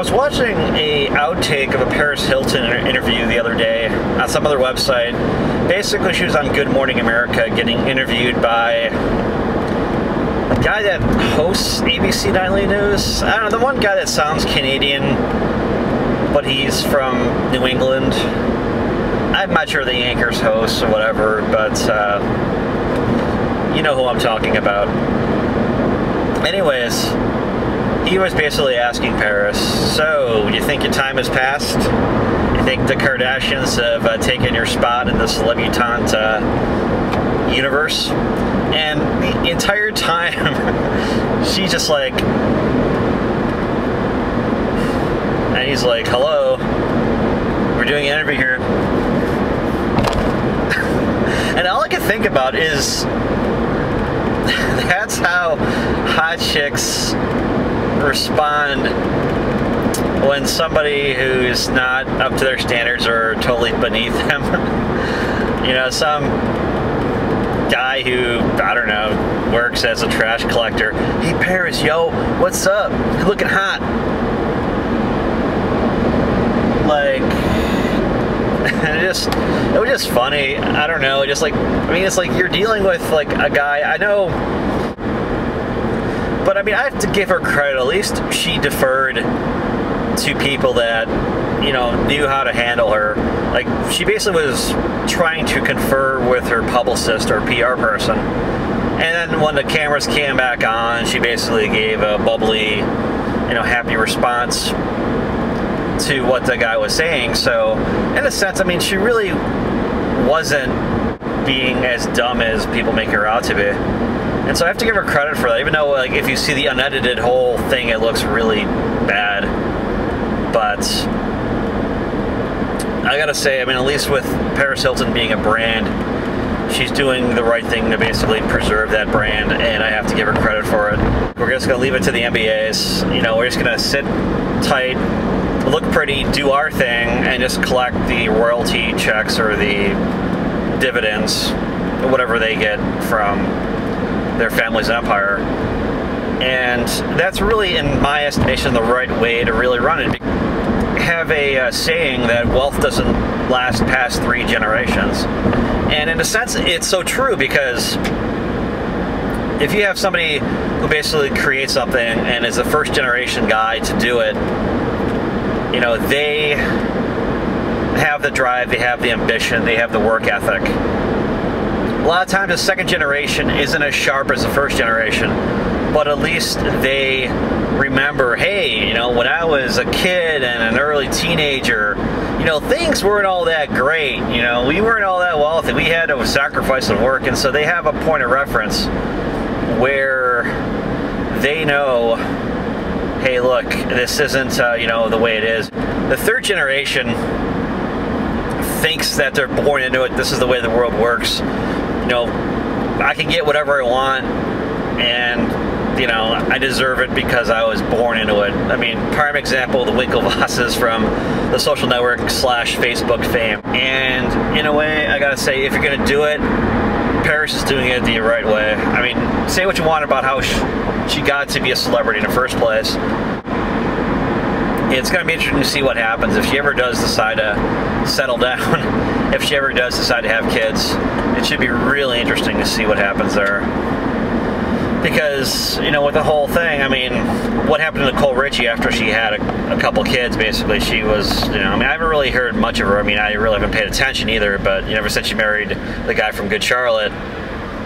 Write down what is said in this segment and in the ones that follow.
was watching a outtake of a Paris Hilton interview the other day on some other website. Basically, she was on Good Morning America getting interviewed by a guy that hosts ABC Nightly News. I don't know, the one guy that sounds Canadian, but he's from New England. I'm not sure the Anchor's host or whatever, but you know who I'm talking about. Anyways, he was basically asking Paris, so, you think your time has passed? You think the Kardashians have taken your spot in the celebutante universe? And the entire time, she's just like, and he's like, hello, we're doing an interview here. And all I can think about is, that's how hot chicks respond when somebody who's not up to their standards or totally beneath them. You know, some guy who, I don't know, works as a trash collector. Hey Paris, yo, what's up? You're looking hot. Like, it was just funny. I don't know, just like, I mean, it's like you're dealing with like a guy, I know, but I mean, I have to give her credit. At least she deferred to people that, you know, knew how to handle her. Like, she basically was trying to confer with her publicist or PR person. And then when the cameras came back on, she basically gave a bubbly, you know, happy response to what the guy was saying. So, in a sense, I mean, she really wasn't being as dumb as people make her out to be. And so I have to give her credit for that, even though, like, if you see the unedited whole thing, it looks really bad. But I gotta say, I mean, at least with Paris Hilton being a brand, she's doing the right thing to basically preserve that brand, and I have to give her credit for it. We're just gonna leave it to the NBAs. You know, we're just gonna sit tight, look pretty, do our thing, and just collect the royalty checks or the dividends, whatever they get from their family's empire. And that's really, in my estimation, the right way to really run it. Have a saying that wealth doesn't last past 3 generations. And in a sense, it's so true, because if you have somebody who basically creates something and is a first generation guy to do it, you know, they have the drive, they have the ambition, they have the work ethic. A lot of times the second generation isn't as sharp as the first generation, but at least they remember, hey, you know, when I was a kid and an early teenager, you know, things weren't all that great. You know, we weren't all that wealthy. We had to sacrifice and work, and so they have a point of reference where they know, hey, look, this isn't, you know, the way it is. The third generation thinks that they're born into it. This is the way the world works. You know, I can get whatever I want, and, you know, I deserve it because I was born into it. I mean, prime example, the Winklevosses from the Social Network / Facebook fame. And in a way, I gotta say, if you're gonna do it, Paris is doing it the right way. I mean, say what you want about how she got to be a celebrity in the first place. It's going to be interesting to see what happens if she ever does decide to settle down, if she ever does decide to have kids. It should be really interesting to see what happens there. Because, you know, with the whole thing, I mean, what happened to Nicole Richie after she had a couple kids, basically? She was, you know, I mean, I haven't really heard much of her. I mean, I really haven't paid attention either, but, you know, ever since she married the guy from Good Charlotte,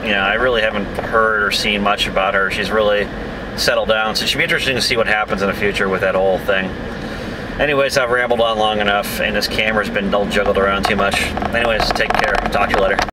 you know, I really haven't heard or seen much about her. She's really settled down, so it should be interesting to see what happens in the future with that whole thing. Anyways, I've rambled on long enough, and this camera's been juggled around too much. Anyways, take care. Talk to you later.